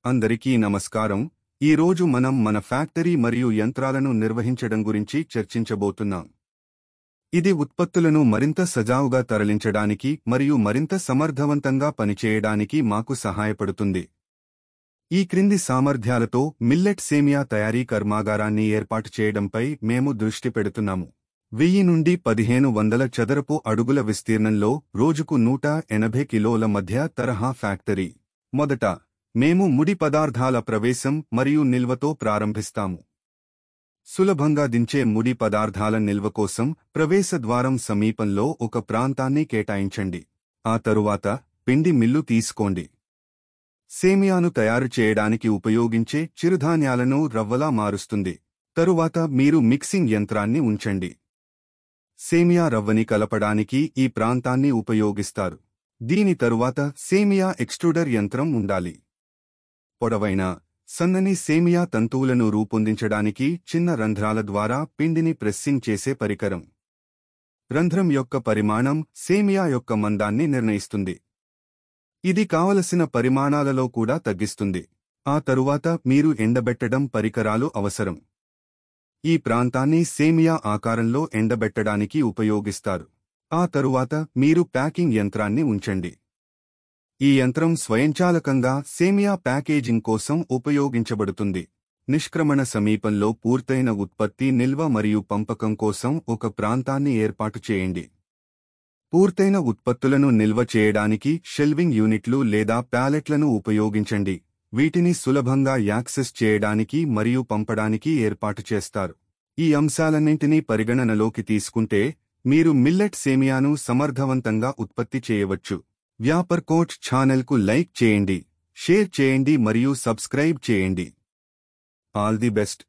అందరికీ నమస్కారం. ఈ రోజు మనం మన ఫ్యాక్టరీ మరియు యంత్రాలను నిర్వహించడం గురించి చర్చించబోతున్నాం. ఇది ఉత్పత్తులను మరింత సజావుగా తరలించడానికి మరియు మరింత సమర్థవంతంగా పనిచేయడానికి మాకు సహాయపడుతుంది. ఈ క్రింది సామర్థ్యాలతో మిల్లెట్ సేమియా తయారీ కర్మాగారాన్ని ఏర్పాటు చేయడంపై మేము దృష్టి పెడుతున్నాము. 1000 నుండి 1500 చదరపు అడుగుల విస్తీర్ణంలో రోజుకు 180 కిలోల మధ్య తరహా ఫ్యాక్టరీ. మొదట మేము ముడి పదార్థాల ప్రవేశం మరియు నిల్వతో ప్రారంభిస్తాము. సులభంగా దించే ముడి పదార్థాల నిల్వ కోసం ప్రవేశ ద్వారం సమీపంలో ఒక ప్రాంతాన్ని కేటాయించండి. ఆ తరువాత పిండి మిల్లు తీసుకోండి. సేమియాను తయారు చేయడానికి ఉపయోగించే చిరుధాన్యాలను రవ్వలా మారుస్తుంది. తరువాత మీరు మిక్సింగ్ యంత్రాన్ని ఉంచండి. సేమియా రవ్వని కలపడానికి ఈ ప్రాంతాన్ని ఉపయోగిస్తారు. దీని తరువాత సేమియా ఎక్స్ట్రూడర్ యంత్రం ఉండాలి. పొడవైన, సన్నని సేమియా తంతువులను రూపొందించడానికి చిన్న రంధ్రాల ద్వారా పిండిని ప్రెస్సింగ్ చేసే పరికరం. రంధ్రం యొక్క పరిమాణం సేమియా యొక్క మందాన్ని నిర్ణయిస్తుంది. ఇది కావలసిన పరిమాణాలలో కూడా తగ్గిస్తుంది. ఆ తరువాత మీరు ఎండబెట్టడం పరికరాలు అవసరం. ఈ ప్రాంతాన్ని సేమియా ఆకారంలో ఎండబెట్టడానికి ఉపయోగిస్తారు. ఆ తరువాత మీరు ప్యాకింగ్ యంత్రాన్ని ఉంచండి. ఈ యంత్రం స్వయంచాలకంగా సేమియా ప్యాకేజింగ్ కోసం ఉపయోగించబడుతుంది. నిష్క్రమణ సమీపంలో పూర్తయిన ఉత్పత్తి నిల్వ మరియు పంపకం కోసం ఒక ప్రాంతాన్ని ఏర్పాటు చేయండి. పూర్తయిన ఉత్పత్తులను నిల్వ చేయడానికి షెల్వింగ్ యూనిట్లు లేదా ప్యాలెట్లను ఉపయోగించండి. వీటిని సులభంగా యాక్సెస్ చేయడానికి మరియు పంపడానికి ఏర్పాటు చేస్తారు. ఈ అంశాలన్నింటినీ పరిగణనలోకి తీసుకుంటే మీరు మిల్లెట్ సేమియాను సమర్థవంతంగా ఉత్పత్తి చేయవచ్చు. వ్యాపార్ కోచ్ ఛానల్కు లైక్ చేయండి, షేర్ చేయండి మరియు సబ్స్క్రైబ్ చేయండి. All the best.